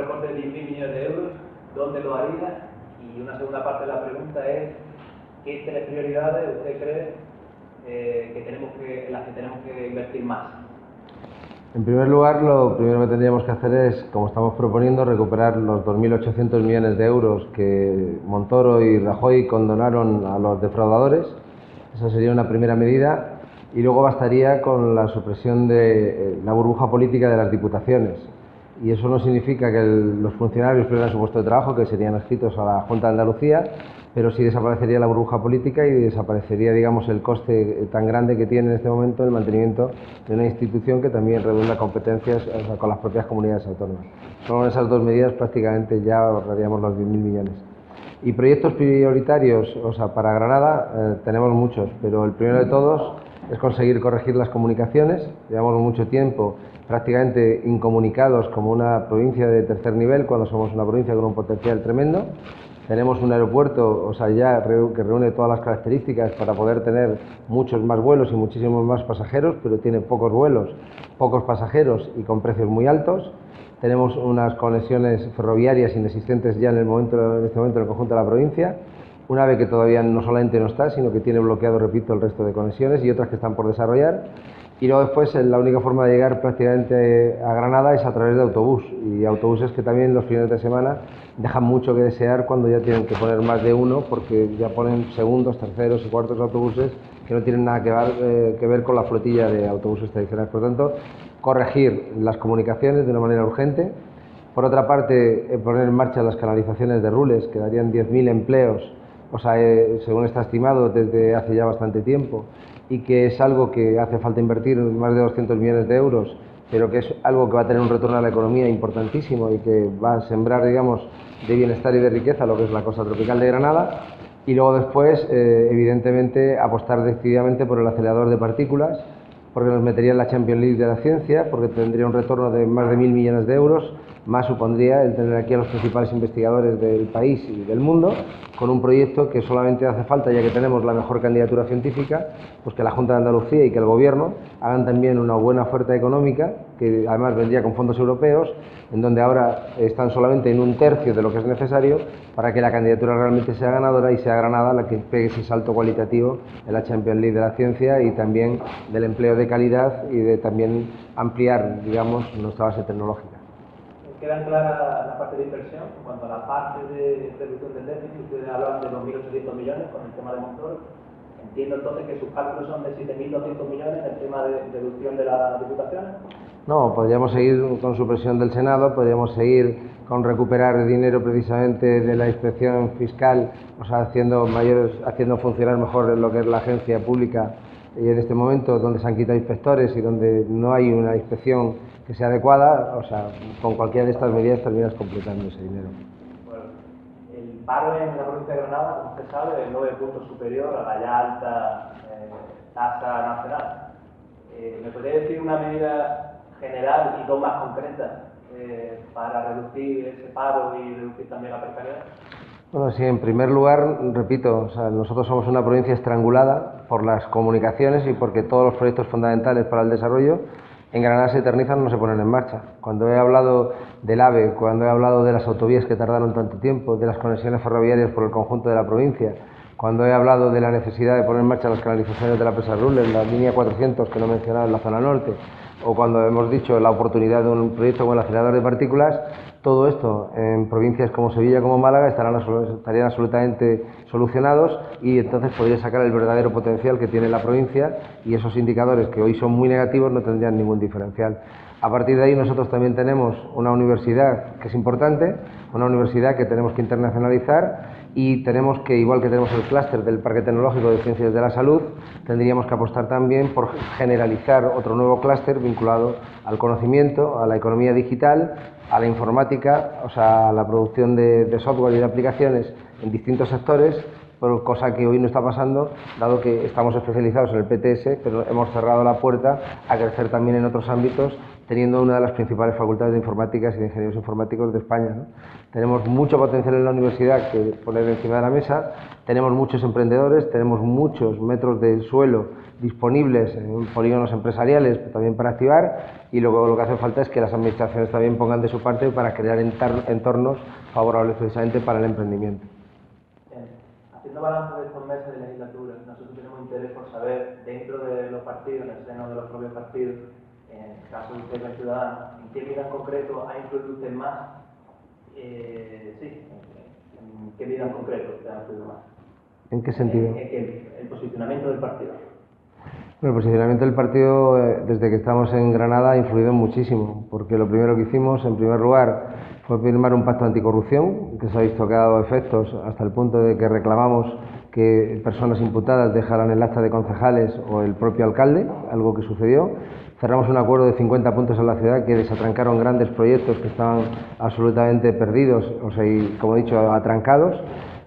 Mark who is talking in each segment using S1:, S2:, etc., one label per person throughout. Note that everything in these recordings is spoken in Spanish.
S1: recorte de 10.000 millones de euros, ¿dónde lo haría? Y una segunda parte de la pregunta es, ¿qué tres prioridades usted cree en las que tenemos que invertir más?
S2: En primer lugar, lo primero que tendríamos que hacer es, como estamos proponiendo, recuperar los 2.800 millones de euros que Montoro y Rajoy condonaron a los defraudadores. Esa sería una primera medida. Y luego bastaría con la supresión de la burbuja política de las diputaciones. Y eso no significa que los funcionarios pierdan su puesto de trabajo, que serían adscritos a la Junta de Andalucía, pero sí desaparecería la burbuja política y desaparecería, digamos, el coste tan grande que tiene en este momento el mantenimiento de una institución que también redunda competencias, o sea, con las propias comunidades autónomas. Solo con esas dos medidas prácticamente ya ahorraríamos los 10.000 millones. Y proyectos prioritarios, o sea, para Granada tenemos muchos, pero el primero de todos es conseguir corregir las comunicaciones. Llevamos mucho tiempo prácticamente incomunicados como una provincia de tercer nivel, cuando somos una provincia con un potencial tremendo. Tenemos un aeropuerto, o sea, ya que reúne todas las características para poder tener muchos más vuelos y muchísimos más pasajeros, pero tiene pocos vuelos, pocos pasajeros y con precios muy altos. Tenemos unas conexiones ferroviarias inexistentes ya en este momento en el conjunto de la provincia. Una AVE que todavía no solamente no está, sino que tiene bloqueado, repito, el resto de conexiones, y otras que están por desarrollar. Y luego después la única forma de llegar prácticamente a Granada es a través de autobús, y autobuses que también los fines de semana dejan mucho que desear cuando ya tienen que poner más de uno, porque ya ponen segundos, terceros y cuartos autobuses que no tienen nada que ver con la flotilla de autobuses tradicionales. Por lo tanto, corregir las comunicaciones de una manera urgente. Por otra parte, poner en marcha las canalizaciones de Rules, que darían 10.000 empleos, o sea, según está estimado desde hace ya bastante tiempo, y que es algo que hace falta invertir más de 200 millones de euros, pero que es algo que va a tener un retorno a la economía importantísimo y que va a sembrar, digamos, de bienestar y de riqueza lo que es la costa tropical de Granada. Y luego después, evidentemente, apostar decididamente por el acelerador de partículas, porque nos metería en la Champions League de la ciencia, porque tendría un retorno de más de 1.000 millones de euros, más supondría el tener aquí a los principales investigadores del país y del mundo, con un proyecto que solamente hace falta, ya que tenemos la mejor candidatura científica, pues que la Junta de Andalucía y que el Gobierno hagan también una buena oferta económica, que además vendría con fondos europeos, en donde ahora están solamente en 1/3 de lo que es necesario, para que la candidatura realmente sea ganadora y sea Granada la que pegue ese salto cualitativo en la Champions League de la ciencia y también del empleo de calidad y de también ampliar, digamos, nuestra base tecnológica.
S1: Queda clara la parte de inversión. En cuanto a la parte de reducción del déficit, ustedes hablan de 2.800 millones con el tema de Montoro. Entiendo entonces que sus cálculos son de 7.200 millones en el tema de reducción de las diputaciones.
S2: No, podríamos seguir con supresión del Senado, podríamos seguir con recuperar dinero precisamente de la inspección fiscal, o sea, haciendo funcionar mejor lo que es la agencia pública, y en este momento donde se han quitado inspectores y donde no hay una inspección que sea adecuada, o sea, con cualquiera de estas medidas terminas completando ese dinero.
S1: Bueno, el paro en la provincia de Granada, como usted sabe, es 9 puntos superior a la ya alta tasa nacional. ¿Me podría decir una medida general y dos más concretas para reducir ese paro y reducir también la precariedad?
S2: Bueno, sí, en primer lugar, repito, o sea, nosotros somos una provincia estrangulada por las comunicaciones y porque todos los proyectos fundamentales para el desarrollo en Granada se eternizan, no se ponen en marcha. Cuando he hablado del AVE, cuando he hablado de las autovías que tardaron tanto tiempo, de las conexiones ferroviarias por el conjunto de la provincia, cuando he hablado de la necesidad de poner en marcha las canalizaciones de la presa Rules, la línea 400 que no he mencionado en la zona norte, o cuando hemos dicho la oportunidad de un proyecto como el acelerador de partículas, todo esto en provincias como Sevilla, como Málaga, estarían absolutamente solucionados, y entonces podría sacar el verdadero potencial que tiene la provincia, y esos indicadores que hoy son muy negativos no tendrían ningún diferencial. A partir de ahí nosotros también tenemos una universidad que es importante, una universidad que tenemos que internacionalizar, y tenemos que, igual que tenemos el clúster del Parque Tecnológico de Ciencias de la Salud, tendríamos que apostar también por generalizar otro nuevo clúster vinculado al conocimiento, a la economía digital, a la informática, o sea, a la producción de software y de aplicaciones en distintos sectores, cosa que hoy no está pasando, dado que estamos especializados en el PTS, pero hemos cerrado la puerta a crecer también en otros ámbitos teniendo una de las principales facultades de informáticas y de ingenieros informáticos de España, ¿no? Tenemos mucho potencial en la universidad que poner encima de la mesa, tenemos muchos emprendedores, tenemos muchos metros de suelo disponibles en polígonos empresariales también para activar, y luego lo que hace falta es que las administraciones también pongan de su parte para crear entornos favorables precisamente para el emprendimiento.
S1: Haciendo balance de estos meses de legislatura, nosotros tenemos interés por saber, dentro de los partidos, en el seno de los propios partidos, en el caso de usted, el Ciudadanos, ¿en qué medida en concreto ha influido usted más? ¿En qué medida en concreto usted ha influido más?
S2: ¿En qué sentido?
S1: El posicionamiento del partido.
S2: Bueno, el posicionamiento del partido, desde que estamos en Granada, ha influido muchísimo, porque lo primero que hicimos, en primer lugar, fue firmar un pacto anticorrupción, que se ha visto que ha dado efectos hasta el punto de que reclamamos que personas imputadas dejaran el acta de concejales o el propio alcalde, algo que sucedió. Cerramos un acuerdo de 50 puntos en la ciudad que desatrancaron grandes proyectos que estaban absolutamente perdidos, o sea, y, como he dicho, atrancados.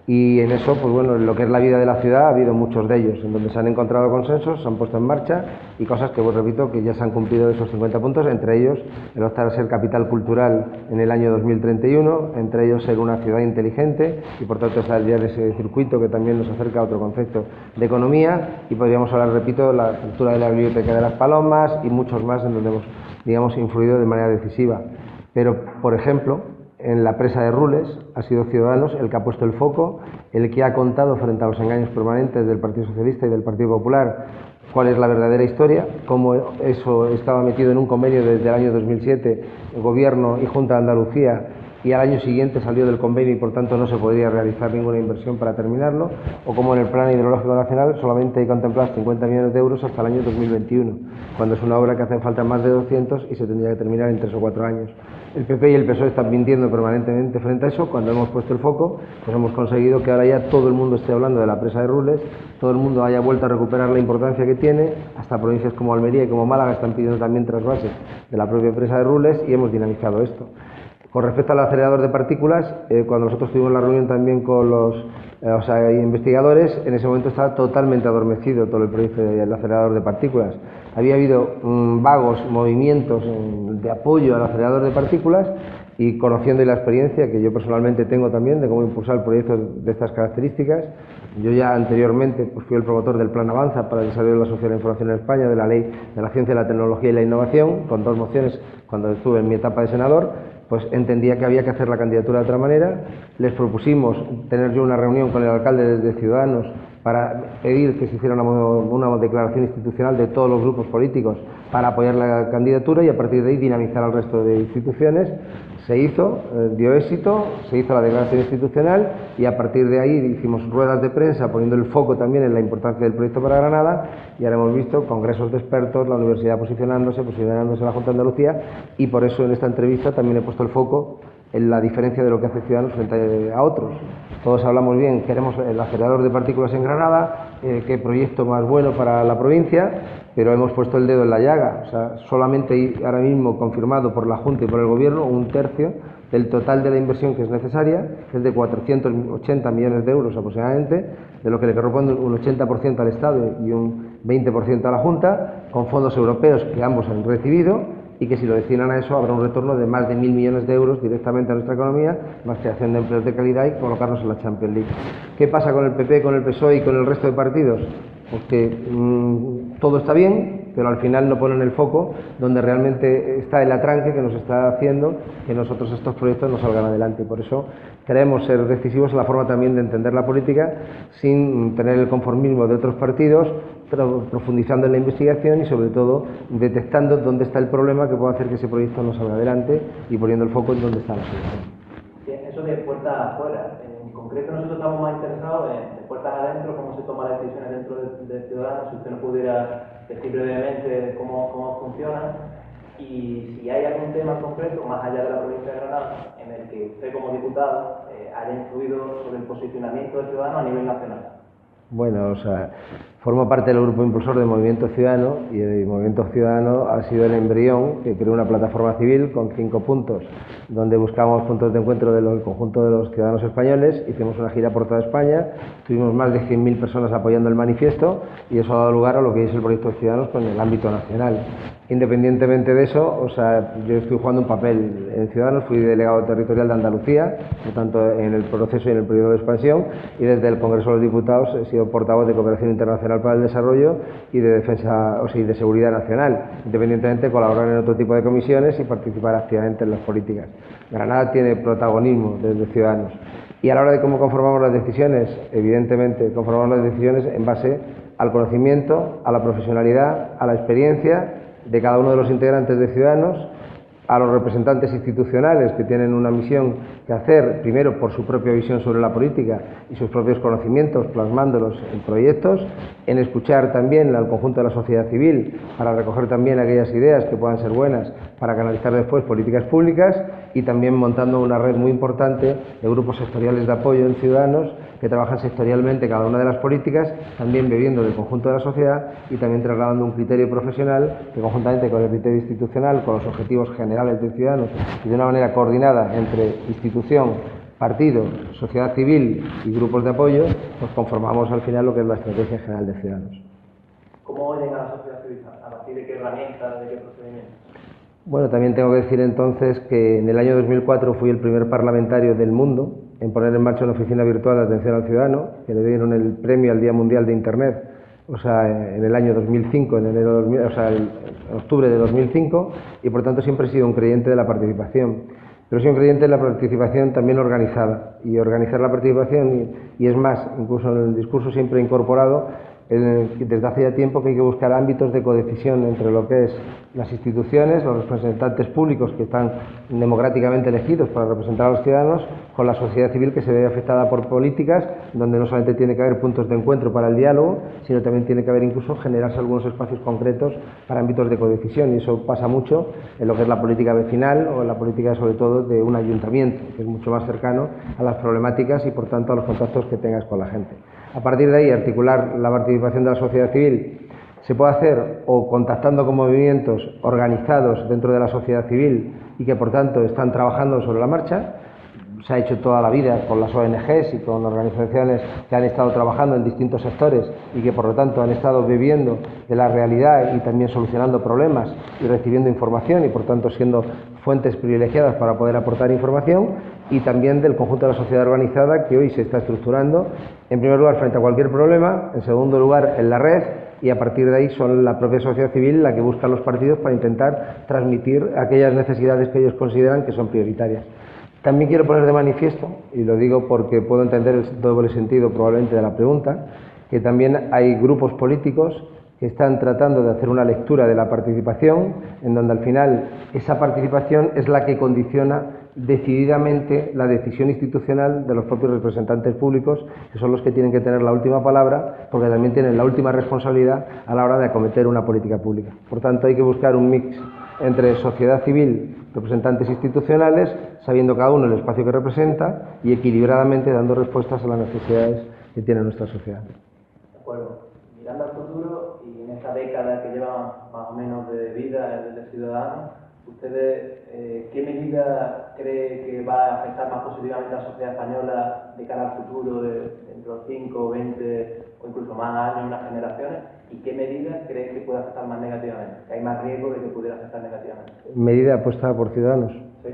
S2: Y en eso, pues bueno, en lo que es la vida de la ciudad ha habido muchos de ellos, en donde se han encontrado consensos, se han puesto en marcha y cosas que, pues repito, que ya se han cumplido esos 50 puntos, entre ellos el optar a ser capital cultural en el año 2031, entre ellos ser una ciudad inteligente y por tanto estar ya de ese circuito que también nos acerca a otro concepto de economía, y podríamos hablar, repito, la apertura de la biblioteca de Las Palomas y muchos más en donde hemos, digamos, influido de manera decisiva. Pero, por ejemplo, en la presa de Rules ha sido Ciudadanos el que ha puesto el foco, el que ha contado frente a los engaños permanentes del Partido Socialista y del Partido Popular cuál es la verdadera historia, cómo eso estaba metido en un convenio desde el año 2007, el Gobierno y Junta de Andalucía, y al año siguiente salió del convenio y por tanto no se podría realizar ninguna inversión para terminarlo, o como en el Plan Hidrológico Nacional solamente hay contemplados 50 millones de euros hasta el año 2021, cuando es una obra que hacen falta más de 200 y se tendría que terminar en 3 o 4 años. El PP y el PSOE están mintiendo permanentemente frente a eso. Cuando hemos puesto el foco, pues hemos conseguido que ahora ya todo el mundo esté hablando de la presa de Rules, todo el mundo haya vuelto a recuperar la importancia que tiene, hasta provincias como Almería y como Málaga están pidiendo también trasvases de la propia presa de Rules, y hemos dinamizado esto. Con respecto al acelerador de partículas, cuando nosotros tuvimos la reunión también con los investigadores, en ese momento estaba totalmente adormecido todo el proyecto del acelerador de partículas. Había habido vagos movimientos de apoyo al acelerador de partículas, y conociendo la experiencia que yo personalmente tengo también de cómo impulsar proyectos de estas características, yo ya anteriormente pues, fui el promotor del Plan Avanza para el desarrollo de la sociedad de la información en España, de la Ley de la Ciencia, la Tecnología y la Innovación, con 2 mociones cuando estuve en mi etapa de senador. Pues entendía que había que hacer la candidatura de otra manera. Les propusimos tener yo una reunión con el alcalde de Ciudadanos para pedir que se hiciera una declaración institucional de todos los grupos políticos para apoyar la candidatura, y a partir de ahí dinamizar al resto de instituciones. Se hizo, dio éxito, se hizo la declaración institucional y a partir de ahí hicimos ruedas de prensa poniendo el foco también en la importancia del proyecto para Granada, y ahora hemos visto congresos de expertos, la universidad posicionándose la Junta de Andalucía, y por eso en esta entrevista también he puesto el foco en la diferencia de lo que hace Ciudadanos frente a otros. Todos hablamos bien, queremos el acelerador de partículas en Granada, qué proyecto más bueno para la provincia, pero hemos puesto el dedo en la llaga. O sea, solamente hay ahora mismo confirmado por la Junta y por el Gobierno 1/3 del total de la inversión que es necesaria, que es de 480 millones de euros aproximadamente, de lo que le corresponde un 80% al Estado y un 20% a la Junta, con fondos europeos que ambos han recibido, y que si lo destinan a eso habrá un retorno de más de 1.000 millones de euros directamente a nuestra economía, más creación de empleos de calidad y colocarnos en la Champions League. ¿Qué pasa con el PP, con el PSOE y con el resto de partidos? Pues que todo está bien, pero al final no ponen el foco donde realmente está el atranque que nos está haciendo que nosotros estos proyectos no salgan adelante. Y por eso queremos ser decisivos en la forma también de entender la política, sin tener el conformismo de otros partidos, pero profundizando en la investigación y sobre todo detectando dónde está el problema que puede hacer que ese proyecto no salga adelante y poniendo el foco en dónde está la solución.
S1: Eso de puertas afuera, en concreto nosotros estamos más interesados en puertas adentro, cómo se toman las decisiones dentro de Ciudadanos. Si usted nos pudiera decir brevemente cómo funciona, y si hay algún tema en concreto, más allá de la provincia de Granada, en el que usted como diputado haya influido sobre el posicionamiento de Ciudadanos a nivel nacional.
S2: Bueno, o sea, Formo parte del grupo impulsor del Movimiento Ciudadano y el Movimiento Ciudadano ha sido el embrión que creó una plataforma civil con 5 puntos, donde buscamos puntos de encuentro del conjunto de los ciudadanos españoles. Hicimos una gira por toda España, tuvimos más de 100.000 personas apoyando el manifiesto y eso ha dado lugar a lo que es el proyecto Ciudadanos con el ámbito nacional. Independientemente de eso, yo estoy jugando un papel en Ciudadanos, fui delegado territorial de Andalucía, por tanto en el proceso y en el periodo de expansión, y desde el Congreso de los Diputados he sido portavoz de Cooperación Internacional para el Desarrollo y de Defensa, y de Seguridad Nacional, independientemente de colaborar en otro tipo de comisiones y participar activamente en las políticas. Granada tiene protagonismo desde Ciudadanos. Y a la hora de cómo conformamos las decisiones, evidentemente conformamos las decisiones en base al conocimiento, a la profesionalidad, a la experiencia de cada uno de los integrantes de Ciudadanos, a los representantes institucionales que tienen una misión que hacer, primero por su propia visión sobre la política y sus propios conocimientos, plasmándolos en proyectos, en escuchar también al conjunto de la sociedad civil para recoger también aquellas ideas que puedan ser buenas para canalizar después políticas públicas, y también montando una red muy importante de grupos sectoriales de apoyo en Ciudadanos que trabajan sectorialmente cada una de las políticas, también bebiendo del conjunto de la sociedad y también trasladando un criterio profesional que, conjuntamente con el criterio institucional, con los objetivos generales de Ciudadanos y de una manera coordinada entre institución, partido, sociedad civil y grupos de apoyo, pues conformamos al final lo que es la estrategia general de Ciudadanos.
S1: ¿Cómo oyen a la sociedad civil? ¿A partir de qué herramientas, de qué procedimientos?
S2: Bueno, también tengo que decir entonces que en el año 2004 fui el primer parlamentario del mundo en poner en marcha una oficina virtual de atención al ciudadano, que le dieron el premio al Día Mundial de Internet, en el año 2005, en octubre de 2005, y por tanto siempre he sido un creyente de la participación. Pero soy un creyente de la participación también organizada, y organizar la participación, y es más, incluso en el discurso siempre he incorporado desde hace ya tiempo que hay que buscar ámbitos de codecisión entre lo que es las instituciones, los representantes públicos que están democráticamente elegidos para representar a los ciudadanos, con la sociedad civil que se ve afectada por políticas donde no solamente tiene que haber puntos de encuentro para el diálogo, sino también tiene que haber incluso generarse algunos espacios concretos para ámbitos de codecisión, y eso pasa mucho en lo que es la política vecinal o en la política sobre todo de un ayuntamiento, que es mucho más cercano a las problemáticas y por tanto a los contactos que tengas con la gente. A partir de ahí, articular la participación de la sociedad civil se puede hacer o contactando con movimientos organizados dentro de la sociedad civil y que por tanto están trabajando sobre la marcha. Se ha hecho toda la vida con las ONGs y con organizaciones que han estado trabajando en distintos sectores y que por lo tanto han estado viviendo de la realidad y también solucionando problemas y recibiendo información y por tanto siendo fuentes privilegiadas para poder aportar información, y también del conjunto de la sociedad organizada que hoy se está estructurando, en primer lugar frente a cualquier problema, en segundo lugar en la red, y a partir de ahí son la propia sociedad civil la que busca los partidos para intentar transmitir aquellas necesidades que ellos consideran que son prioritarias. También quiero poner de manifiesto, y lo digo porque puedo entender el doble sentido probablemente de la pregunta, que también hay grupos políticos que están tratando de hacer una lectura de la participación, en donde al final esa participación es la que condiciona decididamente la decisión institucional de los propios representantes públicos, que son los que tienen que tener la última palabra, porque también tienen la última responsabilidad a la hora de acometer una política pública. Por tanto, hay que buscar un mix entre sociedad civil, representantes institucionales, sabiendo cada uno el espacio que representa y equilibradamente dando respuestas a las necesidades que tiene nuestra sociedad.
S1: De acuerdo. Mirando al futuro y en esta década que llevan más o menos de vida desde Ciudadanos, ¿ustedes qué medida cree que va a afectar más positivamente a la sociedad española de cara al futuro, dentro de 5, 20 o incluso más años, unas generaciones? ¿Y qué medida cree que puede afectar más negativamente? ¿Que hay más riesgo de que pudiera afectar negativamente?
S2: ¿Medida apuesta por Ciudadanos?
S1: Sí.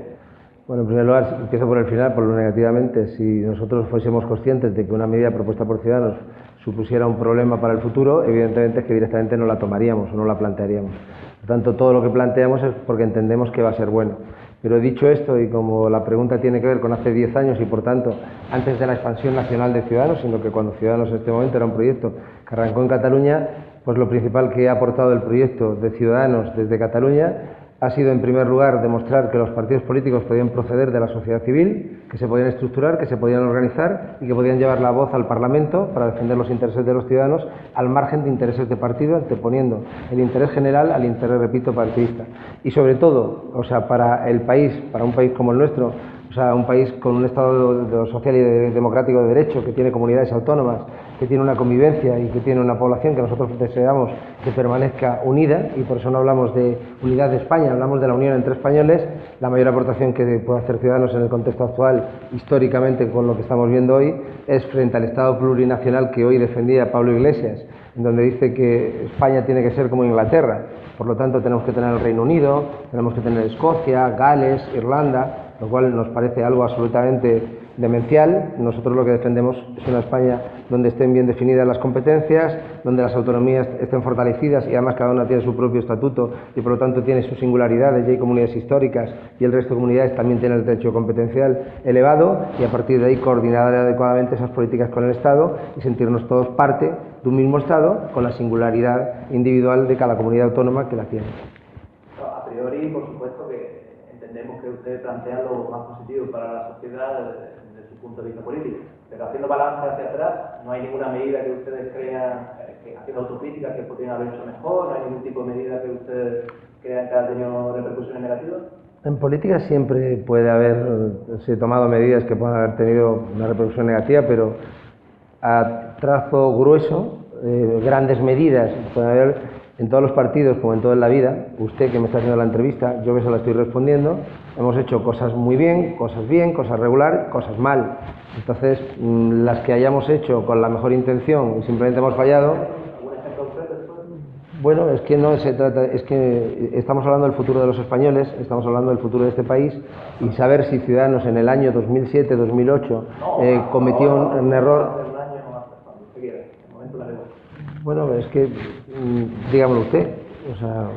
S2: Bueno, en primer lugar, empiezo por el final, por lo negativamente. Si nosotros fuésemos conscientes de que una medida propuesta por Ciudadanos supusiera un problema para el futuro, evidentemente es que directamente no la tomaríamos o no la plantearíamos. Por tanto, todo lo que planteamos es porque entendemos que va a ser bueno. Pero dicho esto, y como la pregunta tiene que ver con hace 10 años y por tanto antes de la expansión nacional de Ciudadanos, sino que cuando Ciudadanos en este momento era un proyecto que arrancó en Cataluña, pues lo principal que ha aportado el proyecto de Ciudadanos desde Cataluña ha sido, en primer lugar, demostrar que los partidos políticos podían proceder de la sociedad civil, que se podían estructurar, que se podían organizar y que podían llevar la voz al Parlamento para defender los intereses de los ciudadanos al margen de intereses de partido, anteponiendo el interés general al interés, repito, partidista. Y sobre todo, para el país, para un país como el nuestro, un país con un Estado social y democrático de derecho, que tiene comunidades autónomas que tiene una convivencia y que tiene una población que nosotros deseamos que permanezca unida, y por eso no hablamos de unidad de España, hablamos de la unión entre españoles. La mayor aportación que puede hacer Ciudadanos en el contexto actual, históricamente con lo que estamos viendo hoy, es frente al Estado plurinacional que hoy defendía Pablo Iglesias, en donde dice que España tiene que ser como Inglaterra. Por lo tanto, tenemos que tener el Reino Unido, tenemos que tener Escocia, Gales, Irlanda, lo cual nos parece algo absolutamente demencial. Nosotros lo que defendemos es una España donde estén bien definidas las competencias, donde las autonomías estén fortalecidas y además cada una tiene su propio estatuto y por lo tanto tiene sus singularidades, y hay comunidades históricas y el resto de comunidades también tienen el derecho competencial elevado, y a partir de ahí coordinar adecuadamente esas políticas con el Estado y sentirnos todos parte de un mismo Estado con la singularidad individual de cada comunidad autónoma que la tiene.
S1: A priori, por supuesto que entendemos que usted plantea lo más positivo para la sociedad desde su punto de vista político, pero haciendo balance hacia atrás, no hay ninguna medida que ustedes crean, haciendo autocrítica, que podrían haber hecho mejor, no hay ningún tipo de medida que ustedes crean que ha tenido repercusiones negativas.
S2: En política siempre puede haberse tomado medidas que puedan haber tenido una repercusión negativa, pero a trazo grueso, grandes medidas pueden haber en todos los partidos, como en toda la vida. Usted que me está haciendo la entrevista, yo que se la estoy respondiendo, hemos hecho cosas muy bien, cosas regular, cosas mal. Entonces, las que hayamos hecho con la mejor intención y simplemente hemos fallado.
S1: ¿Algún ejemplo concreto?
S2: Bueno, es que no se trata, es que estamos hablando del futuro de los españoles, estamos hablando del futuro de este país, y saber si Ciudadanos en el año 2007-2008 cometió un error. Bueno, es que, dígamelo usted, o sea,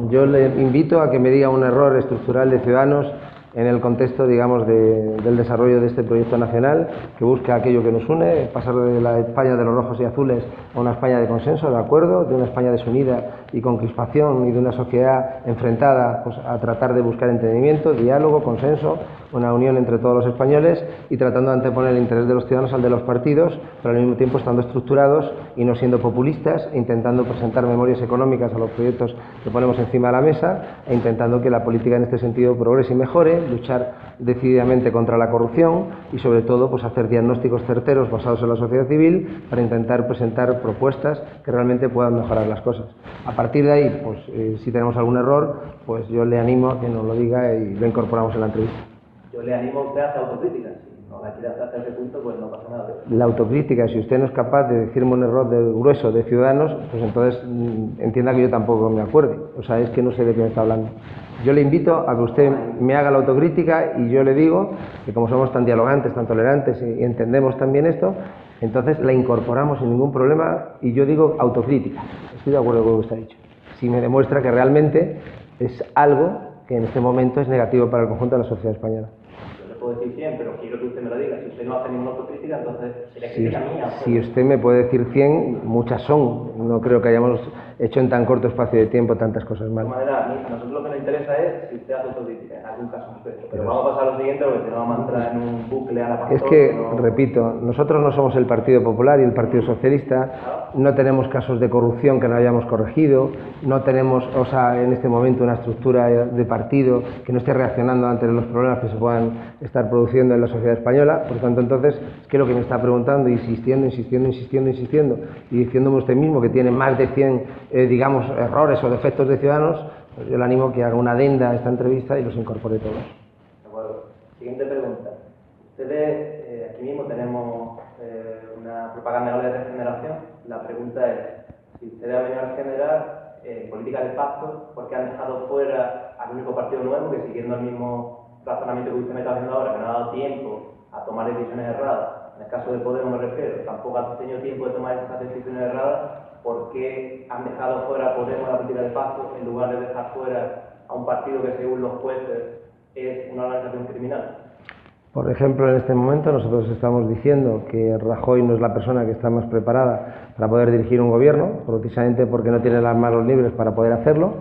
S2: yo le invito a que me diga un error estructural de Ciudadanos en el contexto, digamos, del desarrollo de este proyecto nacional, que busca aquello que nos une, pasar de la España de los rojos y azules a una España de consenso, de acuerdo, de una España desunida y con crispación, y de una sociedad enfrentada, pues, a tratar de buscar entendimiento, diálogo, consenso, una unión entre todos los españoles, y tratando de anteponer el interés de los ciudadanos al de los partidos, pero al mismo tiempo estando estructurados y no siendo populistas, e intentando presentar memorias económicas a los proyectos que ponemos encima de la mesa, e intentando que la política en este sentido progrese y mejore, luchar decididamente contra la corrupción y sobre todo pues hacer diagnósticos certeros basados en la sociedad civil para intentar presentar propuestas que realmente puedan mejorar las cosas. A partir de ahí, pues si tenemos algún error, pues yo le animo a que nos lo diga y lo incorporamos en la entrevista.
S1: Yo le animo a usted a hacer autocrítica. Si no la quiere hacer hasta ese punto, pues no pasa nada.
S2: La autocrítica, si usted no es capaz de decirme un error del grueso de Ciudadanos, pues entonces entienda que yo tampoco me acuerde. O sea, es que no sé de qué me está hablando. Yo le invito a que usted me haga la autocrítica, y yo le digo que como somos tan dialogantes, tan tolerantes y entendemos también esto, entonces la incorporamos sin ningún problema, y yo digo autocrítica. Estoy de acuerdo con lo que usted ha dicho. Si me demuestra que realmente es algo que en este momento es negativo para el conjunto de la sociedad española.
S1: Yo le puedo decir 100, pero quiero que usted me lo diga. Si usted no hace ninguna autocrítica, entonces sería crítica mía.
S2: Si usted me puede decir 100, muchas son. No creo que hayamos hecho en tan corto espacio de tiempo tantas cosas mal.
S1: De todas maneras, a nosotros lo que nos interesa es si usted hace autocrítica, en algún caso concreto. Pero vamos a pasar a lo siguiente, porque si no vamos a entrar en un bucle a la pastora.
S2: Es que, repito, nosotros no somos el Partido Popular y el Partido Socialista, no tenemos casos de corrupción que no hayamos corregido, no tenemos, o sea, en este momento una estructura de partido que no esté reaccionando ante los problemas que se puedan estar produciendo en la sociedad española. Por tanto, entonces, es que lo que me está preguntando, insistiendo, y diciéndome usted mismo que tiene más de 100 digamos, errores o defectos de Ciudadanos, pues yo le animo a que haga una adenda a esta entrevista y los incorpore todos.
S1: De acuerdo. Siguiente pregunta. Ustedes, aquí mismo tenemos una propaganda de regeneración. La pregunta es, si ustedes han venido a generar política de pacto, ¿por qué han dejado fuera al único partido nuevo que, siguiendo el mismo razonamiento que usted me está haciendo ahora, que no ha dado tiempo a tomar decisiones erradas? En el caso de Podemos me refiero, tampoco ha tenido tiempo de tomar esas decisiones erradas. ¿Por qué han dejado fuera a Podemos la política de pacto en lugar de dejar fuera a un partido que, según los jueces, es una organización criminal?
S2: Por ejemplo, en este momento nosotros estamos diciendo que Rajoy no es la persona que está más preparada para poder dirigir un gobierno, precisamente porque no tiene las manos libres para poder hacerlo.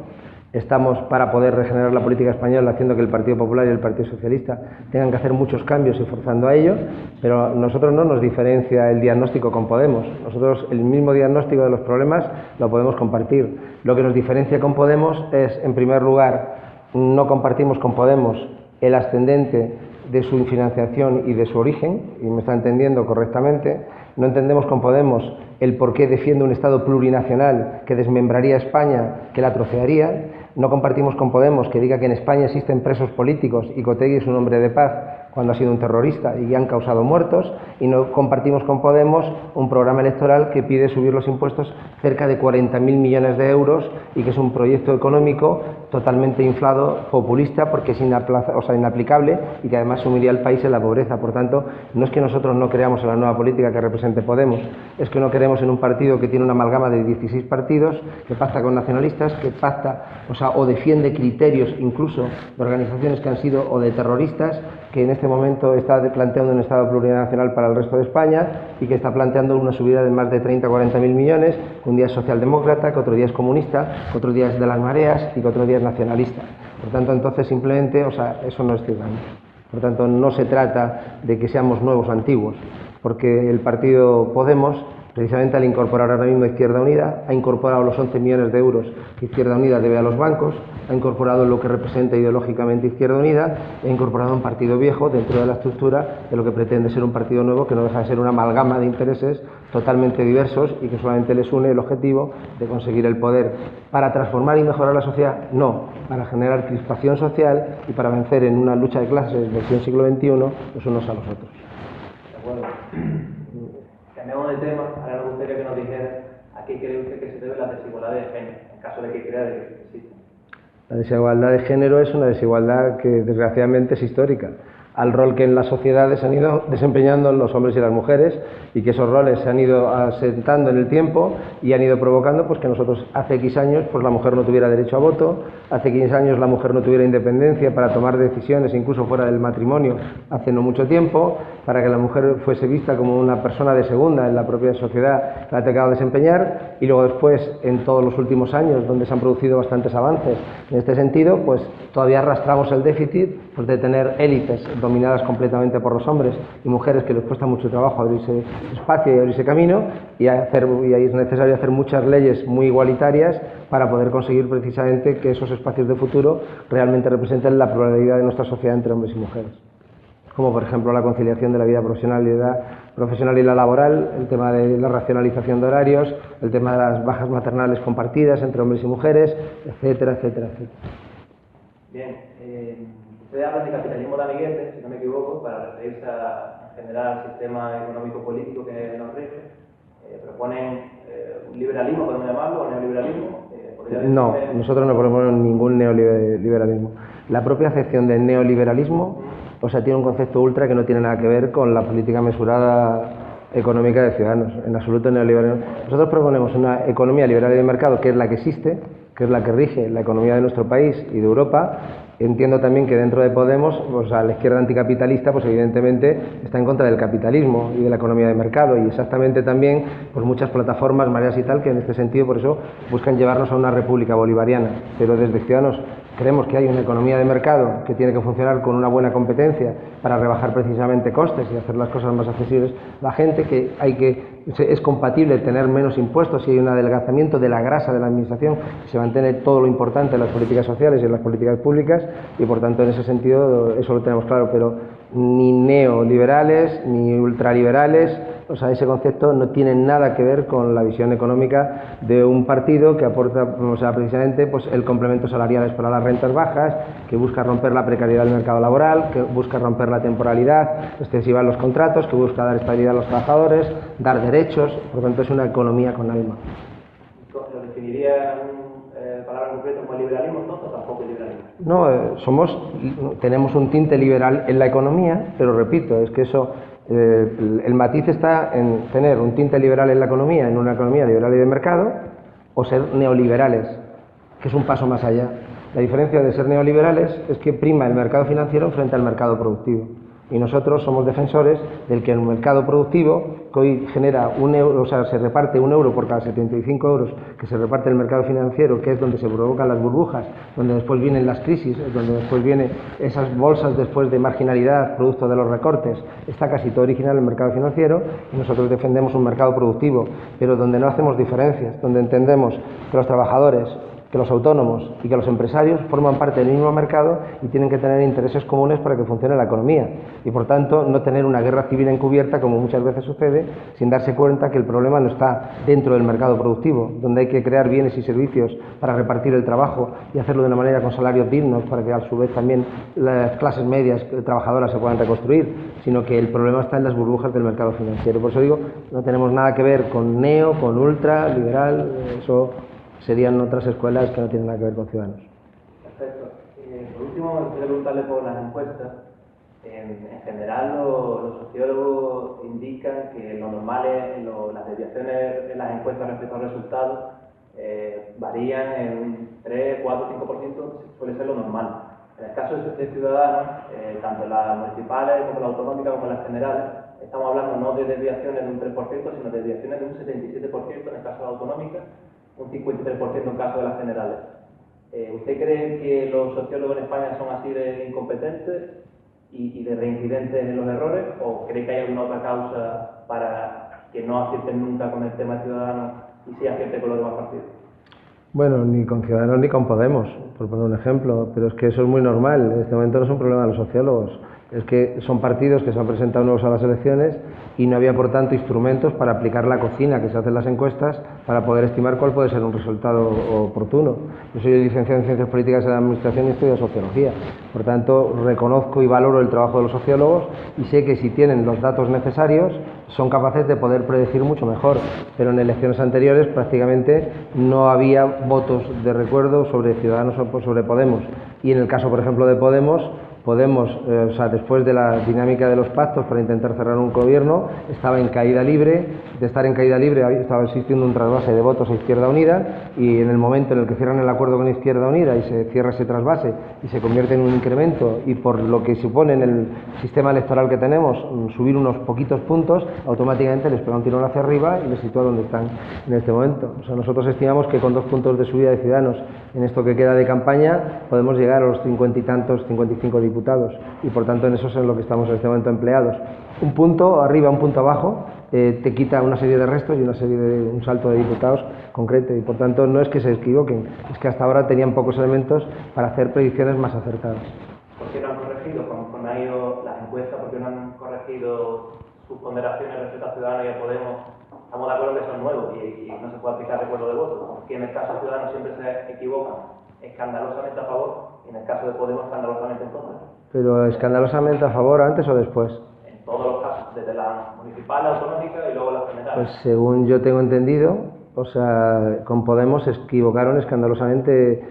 S2: Estamos para poder regenerar la política española haciendo que el Partido Popular y el Partido Socialista tengan que hacer muchos cambios y forzando a ello, pero nosotros no nos diferencia el diagnóstico con Podemos. Nosotros el mismo diagnóstico de los problemas lo podemos compartir. Lo que nos diferencia con Podemos es, en primer lugar, no compartimos con Podemos el ascendente de su financiación y de su origen, y me está entendiendo correctamente. No entendemos con Podemos el por qué defiende un Estado plurinacional que desmembraría España, que la trocearía. No compartimos con Podemos que diga que en España existen presos políticos y que Otegi es un hombre de paz cuando ha sido un terrorista y han causado muertos, y no compartimos con Podemos un programa electoral que pide subir los impuestos cerca de 40.000 millones de euros y que es un proyecto económico totalmente inflado, populista, porque es inaplicable y que además sumiría al país en la pobreza. Por tanto, no es que nosotros no creamos en la nueva política que represente Podemos, es que no creemos en un partido que tiene una amalgama de 16 partidos, que pacta con nacionalistas, que pacta o defiende criterios incluso de organizaciones que han sido o de terroristas, que en este momento está planteando un Estado plurinacional para el resto de España y que está planteando una subida de más de 30 o 40.000 millones, que un día es socialdemócrata, que otro día es comunista, que otro día es de las mareas y que otro día es nacionalista. Por tanto, entonces simplemente, eso no es ciudadano. Por tanto, no se trata de que seamos nuevos o antiguos, porque el partido Podemos, precisamente al incorporar ahora mismo Izquierda Unida, ha incorporado los 11 millones de euros que Izquierda Unida debe a los bancos, ha incorporado lo que representa ideológicamente Izquierda Unida, ha incorporado un partido viejo dentro de la estructura de lo que pretende ser un partido nuevo, que no deja de ser una amalgama de intereses totalmente diversos y que solamente les une el objetivo de conseguir el poder. ¿Para transformar y mejorar la sociedad? No, para generar crispación social y para vencer en una lucha de clases del siglo XXI los unos a los otros.
S1: De acuerdo. Cambiamos de tema. Ahora me gustaría que nos dijera a qué cree usted que se debe la desigualdad de género, en caso de que crea de que existe.
S2: La desigualdad de género es una desigualdad que desgraciadamente es histórica, al rol que en las sociedades se han ido desempeñando los hombres y las mujeres, y que esos roles se han ido asentando en el tiempo y han ido provocando pues que nosotros hace X años pues la mujer no tuviera derecho a voto, hace X años la mujer no tuviera independencia para tomar decisiones incluso fuera del matrimonio hace no mucho tiempo, para que la mujer fuese vista como una persona de segunda en la propia sociedad que la ha tocado desempeñar, y luego después en todos los últimos años donde se han producido bastantes avances en este sentido, pues todavía arrastramos el déficit pues de tener élites dominadas completamente por los hombres y mujeres que les cuesta mucho trabajo abrirse espacio y abrirse camino, y es necesario hacer muchas leyes muy igualitarias para poder conseguir precisamente que esos espacios de futuro realmente representen la pluralidad de nuestra sociedad entre hombres y mujeres, como por ejemplo la conciliación de la vida profesional y la laboral, el tema de la racionalización de horarios, el tema de las bajas maternales compartidas entre hombres y mujeres, etcétera, etcétera, etcétera.
S1: Bien, ustedes hablan de capitalismo de amiguetes, si no me equivoco, para referirse en general al sistema económico-político que nos rige. Proponen un liberalismo, podemos llamarlo, o neoliberalismo.
S2: No, nosotros no proponemos ningún neoliberalismo. La propia acepción del neoliberalismo, tiene un concepto ultra que no tiene nada que ver con la política mesurada económica de Ciudadanos, en absoluto neoliberalismo. Nosotros proponemos una economía liberal y de mercado, que es la que existe, que es la que rige la economía de nuestro país y de Europa. Entiendo también que dentro de Podemos, la izquierda anticapitalista, pues evidentemente está en contra del capitalismo y de la economía de mercado, y exactamente también pues muchas plataformas, mareas y tal, que en este sentido por eso buscan llevarnos a una república bolivariana. Pero desde Ciudadanos creemos que hay una economía de mercado que tiene que funcionar con una buena competencia para rebajar precisamente costes y hacer las cosas más accesibles a la gente, que es compatible tener menos impuestos si hay un adelgazamiento de la grasa de la administración, se mantiene todo lo importante en las políticas sociales y en las políticas públicas, y por tanto en ese sentido eso lo tenemos claro, pero ni neoliberales ni ultraliberales, ese concepto no tiene nada que ver con la visión económica de un partido que aporta precisamente pues el complemento salariales para las rentas bajas, que busca romper la precariedad del mercado laboral, que busca romper la temporalidad excesiva en los contratos, que busca dar estabilidad a los trabajadores, dar derechos. Por tanto es una economía con alma.
S1: ¿Lo definiría en palabras concretas como liberalismo entonces o tampoco liberalismo?
S2: No, tenemos un tinte liberal en la economía, pero repito, es que eso, el matiz está en tener un tinte liberal en la economía, en una economía liberal y de mercado, o ser neoliberales, que es un paso más allá. La diferencia de ser neoliberales es que prima el mercado financiero frente al mercado productivo. Y nosotros somos defensores del que el mercado productivo, que hoy genera se reparte 1 euro por cada 75 euros que se reparte el mercado financiero, que es donde se provocan las burbujas, donde después vienen las crisis, donde después vienen esas bolsas después de marginalidad, producto de los recortes, está casi todo original en el mercado financiero, y nosotros defendemos un mercado productivo, pero donde no hacemos diferencias, donde entendemos que los trabajadores que los autónomos y que los empresarios forman parte del mismo mercado y tienen que tener intereses comunes para que funcione la economía y, por tanto, no tener una guerra civil encubierta, como muchas veces sucede, sin darse cuenta que el problema no está dentro del mercado productivo, donde hay que crear bienes y servicios para repartir el trabajo y hacerlo de una manera con salarios dignos para que, a su vez, también las clases medias trabajadoras se puedan reconstruir, sino que el problema está en las burbujas del mercado financiero. Por eso digo, no tenemos nada que ver con neo, con ultra, liberal, eso serían otras escuelas que no tienen nada que ver con Ciudadanos.
S1: Perfecto. Por último, me gustaría preguntarle por las encuestas. En general, los sociólogos indican que lo normal es las desviaciones en las encuestas respecto al resultado varían en un 3, 4, 5%, suele ser lo normal. En el caso de Ciudadanos, tanto en las municipales como en las autonómicas como en las generales, estamos hablando no de desviaciones de un 3%, sino de desviaciones de un 77% en el caso de las autonómicas, un 53% en caso de las generales. ¿Usted cree que los sociólogos en España son así de incompetentes y de reincidentes en los errores, o cree que hay alguna otra causa para que no acierten nunca con el tema de Ciudadanos y sí acierte con los demás partidos?
S2: Bueno, ni con Ciudadanos ni con Podemos, por poner un ejemplo, pero es que eso es muy normal. En este momento no es un problema de los sociólogos. Es que son partidos que se han presentado nuevos a las elecciones y no había, por tanto, instrumentos para aplicar la cocina que se hace en las encuestas para poder estimar cuál puede ser un resultado oportuno. Yo soy licenciado en Ciencias Políticas de la Administración y estudio Sociología. Por tanto, reconozco y valoro el trabajo de los sociólogos y sé que si tienen los datos necesarios son capaces de poder predecir mucho mejor. Pero en elecciones anteriores prácticamente no había votos de recuerdo sobre Ciudadanos o sobre Podemos. Y en el caso, por ejemplo, de Podemos, después de la dinámica de los pactos para intentar cerrar un gobierno, estaba en caída libre. De estar en caída libre estaba existiendo un trasvase de votos a Izquierda Unida, y en el momento en el que cierran el acuerdo con Izquierda Unida y se cierra ese trasvase y se convierte en un incremento, y por lo que supone en el sistema electoral que tenemos subir unos poquitos puntos, automáticamente les pega un tirón hacia arriba y les sitúa donde están en este momento. Nosotros estimamos que con 2 puntos de subida de Ciudadanos en esto que queda de campaña podemos llegar a los 50 y tantos, 55 diputados, y por tanto en eso es en lo que estamos en este momento empleados. Un punto arriba, un punto abajo, te quita una serie de restos y un salto de diputados concreto, y por tanto no es que se equivoquen, es que hasta ahora tenían pocos elementos para hacer predicciones más acertadas.
S1: ¿Por qué no han corregido con ha ido las encuestas? ¿Por qué no han corregido sus ponderaciones respecto a Ciudadanos y a Podemos? Estamos de acuerdo que son nuevos y no se puede aplicar recuerdo de voto, porque en el caso de Ciudadanos siempre se equivocan escandalosamente a favor y en el caso de Podemos escandalosamente en contra.
S2: Pero escandalosamente a favor, ¿antes o después?
S1: En todos los casos, desde la municipal, la autonómica y luego la general.
S2: Pues según yo tengo entendido, con Podemos se equivocaron escandalosamente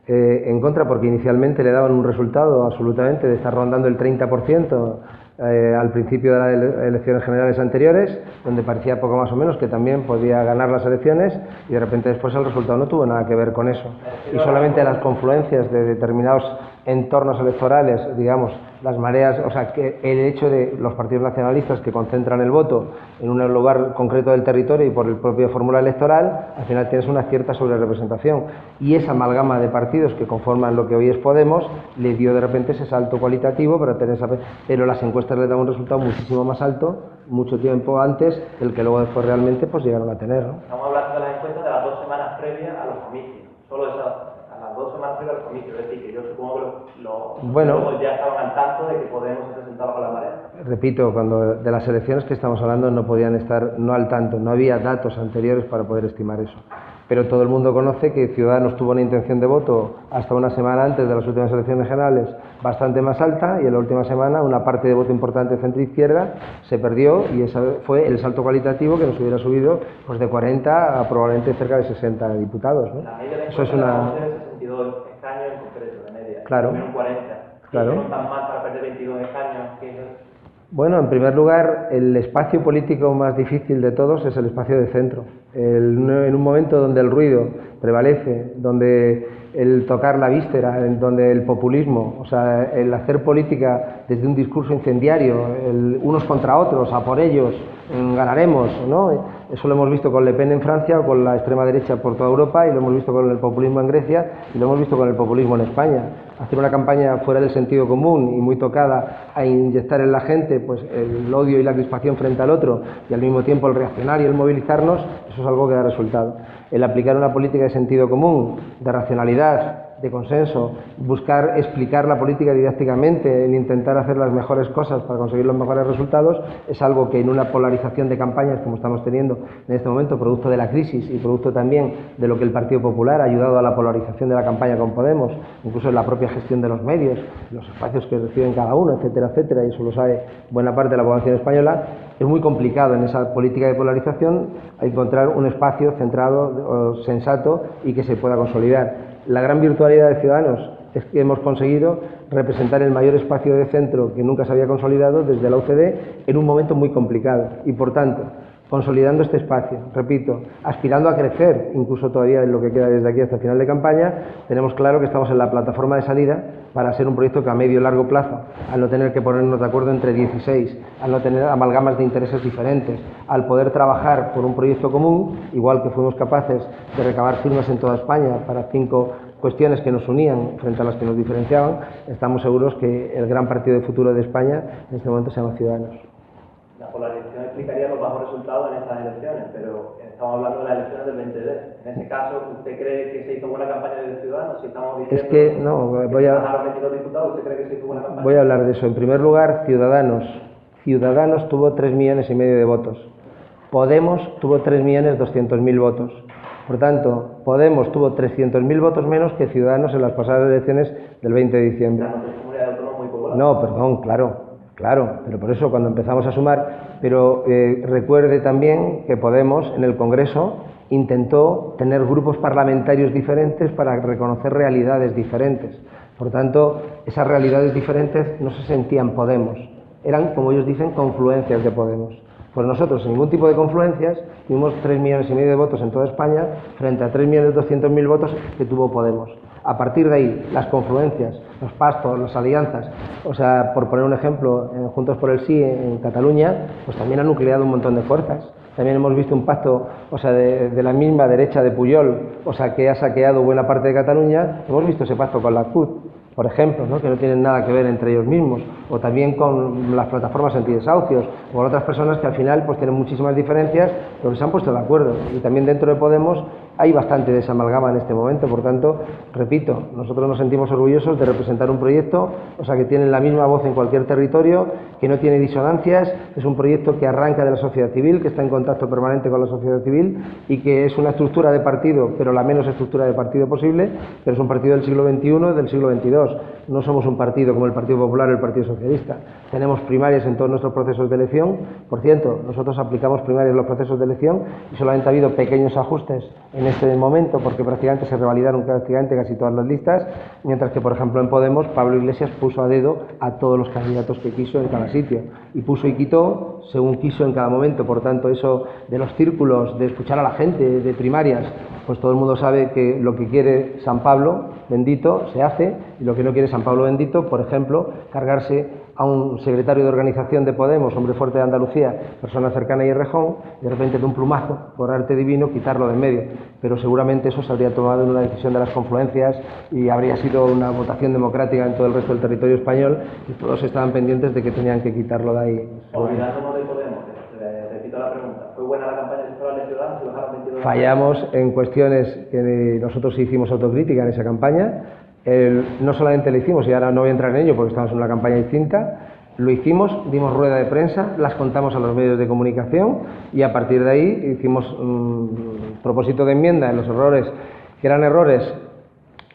S2: en contra, porque inicialmente le daban un resultado absolutamente de estar rondando el 30% al principio de las elecciones generales anteriores, donde parecía poco más o menos que también podía ganar las elecciones, y de repente después el resultado no tuvo nada que ver con eso. Y solamente las confluencias de determinados entornos electorales, digamos, las mareas, que el hecho de los partidos nacionalistas que concentran el voto en un lugar concreto del territorio y por el propio fórmula electoral, al final tienes una cierta sobrerepresentación. Y esa amalgama de partidos que conforman lo que hoy es Podemos le dio de repente ese salto cualitativo para tener esa... Pero las encuestas le dan un resultado muchísimo más alto, mucho tiempo antes del que luego después realmente pues llegaron a tener, ¿no?
S1: Estamos hablando de las encuestas de las 2 semanas previas a los comicios, solo a las 2 semanas previas a los comicios, es decir, que yo supongo que los ya estaban al tanto de que Podemos se presentaba con la marea.
S2: Repito, cuando de las elecciones que estamos hablando no podían estar no al tanto, no había datos anteriores para poder estimar eso. Pero todo el mundo conoce que Ciudadanos tuvo una intención de voto hasta una semana antes de las últimas elecciones generales bastante más alta, y en la última semana una parte de voto importante centro-izquierda se perdió, y ese fue el salto cualitativo que nos hubiera subido pues de 40 a probablemente cerca de 60 diputados, ¿no?
S1: La media de
S2: eso es una...
S1: 62 escaños en concreto, de media.
S2: Claro.
S1: Menos 40.
S2: Claro.
S1: No tan mal para perder 22 escaños.
S2: Bueno, en primer lugar, el espacio político más difícil de todos es el espacio de centro. En un momento donde el ruido prevalece, donde el tocar la víscera, donde el populismo, el hacer política desde un discurso incendiario, unos contra otros, a por ellos, ganaremos, ¿no? Eso lo hemos visto con Le Pen en Francia o con la extrema derecha por toda Europa, y lo hemos visto con el populismo en Grecia y lo hemos visto con el populismo en España. Hacer una campaña fuera del sentido común y muy tocada a inyectar en la gente pues el odio y la crispación frente al otro, y al mismo tiempo el reaccionar y el movilizarnos, eso es algo que da resultado. El aplicar una política de sentido común, de racionalidad, de consenso, buscar explicar la política didácticamente, el intentar hacer las mejores cosas para conseguir los mejores resultados, es algo que en una polarización de campañas como estamos teniendo en este momento, producto de la crisis y producto también de lo que el Partido Popular ha ayudado a la polarización de la campaña con Podemos, incluso en la propia gestión de los medios, los espacios que reciben cada uno, etcétera, etcétera, y eso lo sabe buena parte de la población española. Es muy complicado en esa política de polarización encontrar un espacio centrado, sensato y que se pueda consolidar. La gran virtualidad de Ciudadanos es que hemos conseguido representar el mayor espacio de centro que nunca se había consolidado desde la UCD en un momento muy complicado y, por tanto, consolidando este espacio, repito, aspirando a crecer, incluso todavía en lo que queda desde aquí hasta el final de campaña, tenemos claro que estamos en la plataforma de salida para ser un proyecto que a medio y largo plazo, al no tener que ponernos de acuerdo entre 16, al no tener amalgamas de intereses diferentes, al poder trabajar por un proyecto común, igual que fuimos capaces de recabar firmas en toda España para 5 cuestiones que nos unían frente a las que nos diferenciaban, estamos seguros que el gran partido de futuro de España en este momento se llama Ciudadanos.
S1: La polarización explicaría los bajos resultados en estas elecciones, pero estamos hablando de las elecciones del 20D. En ese caso, ¿usted cree que se hizo buena campaña de Ciudadanos? Si estamos diciendo
S2: es que no, voy a hablar de eso. En primer lugar, Ciudadanos tuvo 3,5 millones de votos. Podemos tuvo 3.200.000 votos. Por tanto, Podemos tuvo 300.000 votos menos que Ciudadanos en las pasadas elecciones del 20 de diciembre. No, perdón, claro, pero por eso cuando empezamos a sumar, pero recuerde también que Podemos en el Congreso intentó tener grupos parlamentarios diferentes para reconocer realidades diferentes. Por tanto, esas realidades diferentes no se sentían Podemos, eran, como ellos dicen, confluencias de Podemos. Pues nosotros, sin ningún tipo de confluencias, tuvimos 3,5 millones de votos en toda España frente a 3.200.000 votos que tuvo Podemos. A partir de ahí, las confluencias, los pactos, las alianzas, o sea, por poner un ejemplo, Juntos por el Sí en Cataluña, pues también han nucleado un montón de fuerzas. También hemos visto un pacto, o sea, de la misma derecha de Pujol, o sea, que ha saqueado buena parte de Cataluña. Hemos visto ese pacto con la CUT, por ejemplo, ¿no? Que no tienen nada que ver entre ellos mismos, o también con las plataformas antidesahucios, o con otras personas que al final pues tienen muchísimas diferencias, pero que se han puesto de acuerdo. Y también dentro de Podemos hay bastante de esa amalgama en este momento. Por tanto, repito, nosotros nos sentimos orgullosos de representar un proyecto, o sea, que tiene la misma voz en cualquier territorio, que no tiene disonancias, es un proyecto que arranca de la sociedad civil, que está en contacto permanente con la sociedad civil y que es una estructura de partido, pero la menos estructura de partido posible, pero es un partido del siglo XXI, del siglo XXII. No somos un partido como el Partido Popular o el Partido Socialista. Tenemos primarias en todos nuestros procesos de elección. Por cierto, nosotros aplicamos primarias en los procesos de elección y solamente ha habido pequeños ajustes en este momento porque prácticamente se revalidaron casi todas las listas, mientras que, por ejemplo, en Podemos, Pablo Iglesias puso a dedo a todos los candidatos que quiso en cada sitio. Y puso y quitó según quiso en cada momento. Por tanto, eso de los círculos, de escuchar a la gente, de primarias, pues todo el mundo sabe que lo que quiere San Pablo bendito se hace, y lo que no quiere San Pablo bendito, por ejemplo, cargarse a un secretario de organización de Podemos, hombre fuerte de Andalucía, persona cercana y Rejón, de repente de un plumazo, por arte divino, quitarlo de en medio. Pero seguramente eso se habría tomado en una decisión de las confluencias y habría sido una votación democrática en todo el resto del territorio español y todos estaban pendientes de que tenían que quitarlo de ahí.
S1: Olvidándonos de Podemos, repito la pregunta, ¿fue buena la campaña electoral de Ciudadanos?
S2: Fallamos en cuestiones que nosotros hicimos autocrítica en esa campaña. No solamente lo hicimos, y ahora no voy a entrar en ello porque estamos en una campaña distinta, lo hicimos, dimos rueda de prensa, las contamos a los medios de comunicación y a partir de ahí hicimos propósito de enmienda en los errores que eran errores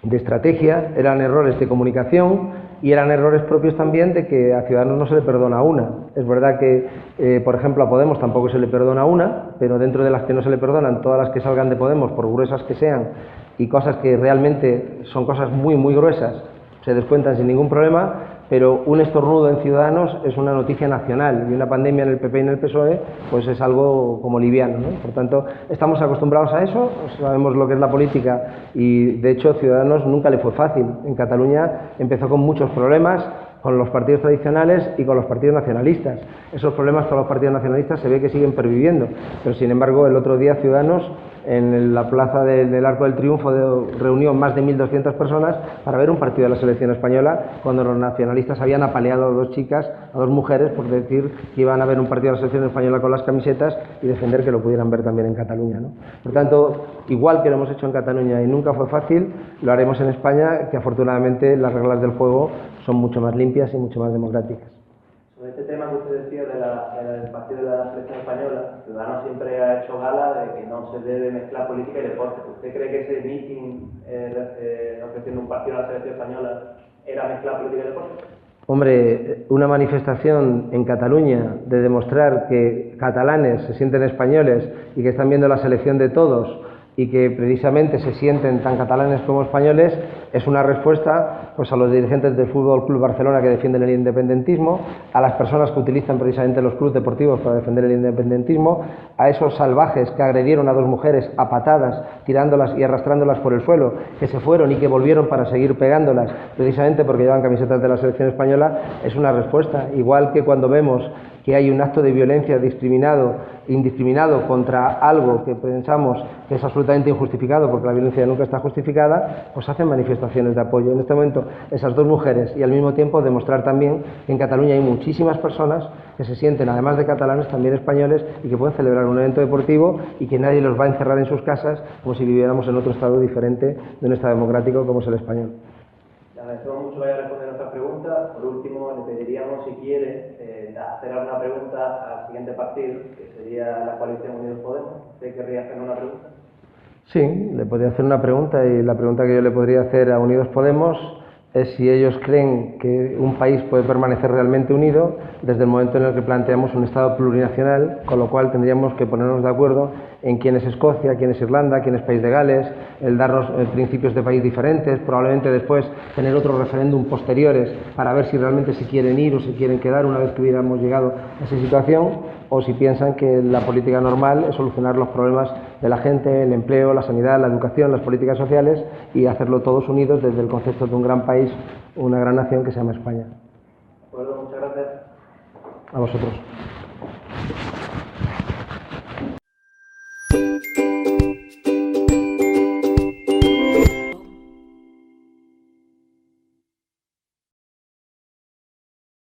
S2: de estrategia, eran errores de comunicación y eran errores propios también de que a Ciudadanos no se le perdona una. Es verdad que, por ejemplo, a Podemos tampoco se le perdona una, pero dentro de las que no se le perdonan, todas las que salgan de Podemos, por gruesas que sean, y cosas que realmente son cosas muy, muy gruesas, se descuentan sin ningún problema, pero un estornudo en Ciudadanos es una noticia nacional y una pandemia en el PP y en el PSOE pues es algo como liviano, ¿no? Por tanto, estamos acostumbrados a eso, sabemos lo que es la política y de hecho Ciudadanos nunca le fue fácil. En Cataluña empezó con muchos problemas, con los partidos tradicionales y con los partidos nacionalistas. Esos problemas con los partidos nacionalistas se ve que siguen perviviendo, pero sin embargo el otro día Ciudadanos en la plaza del Arco del Triunfo reunió más de 1.200 personas para ver un partido de la selección española, cuando los nacionalistas habían apaleado a dos chicas, a dos mujeres, por decir que iban a ver un partido de la selección española con las camisetas y defender que lo pudieran ver también en Cataluña, ¿no? Por tanto, igual que lo hemos hecho en Cataluña y nunca fue fácil, lo haremos en España, que afortunadamente las reglas del juego son mucho más limpias y mucho más democráticas.
S1: Sobre este tema que usted decía del partido de la selección española, Ciudadanos siempre ha hecho gala de que no se debe mezclar política y deporte. ¿Usted cree que ese meeting ofreciendo un partido a la selección española era mezclar política y deporte?
S2: Hombre, una manifestación en Cataluña de demostrar que catalanes se sienten españoles y que están viendo la selección de todos y que precisamente se sienten tan catalanes como españoles, es una respuesta pues, a los dirigentes del Fútbol Club Barcelona que defienden el independentismo, a las personas que utilizan precisamente los clubes deportivos para defender el independentismo, a esos salvajes que agredieron a dos mujeres a patadas, tirándolas y arrastrándolas por el suelo, que se fueron y que volvieron para seguir pegándolas, precisamente porque llevan camisetas de la selección española. Es una respuesta, igual que cuando vemos que hay un acto de violencia indiscriminado contra algo que pensamos que es absolutamente injustificado, porque la violencia nunca está justificada, pues hacen manifestaciones de apoyo. En este momento, esas dos mujeres, y al mismo tiempo demostrar también que en Cataluña hay muchísimas personas que se sienten, además de catalanes, también españoles y que pueden celebrar un evento deportivo y que nadie los va a encerrar en sus casas como si viviéramos en otro estado diferente de un estado democrático como es el español.
S1: Le agradecemos mucho que haya respondido a nuestras preguntas. Por último, le pediríamos, si quiere, hacer alguna pregunta al siguiente partido, que sería la coalición Unidos Podemos. ¿Usted querría hacer una pregunta?
S2: Sí, le podría hacer una pregunta, y la pregunta que yo le podría hacer a Unidos Podemos es si ellos creen que un país puede permanecer realmente unido desde el momento en el que planteamos un Estado plurinacional, con lo cual tendríamos que ponernos de acuerdo en quién es Escocia, quién es Irlanda, quién es País de Gales, el darnos principios de país diferentes, probablemente después tener otros referéndum posteriores para ver si realmente se quieren ir o se quieren quedar una vez que hubiéramos llegado a esa situación, o si piensan que la política normal es solucionar los problemas de la gente, el empleo, la sanidad, la educación, las políticas sociales, y hacerlo todos unidos desde el concepto de un gran país, una gran nación que se llama España.
S1: De acuerdo, muchas gracias.
S2: A vosotros.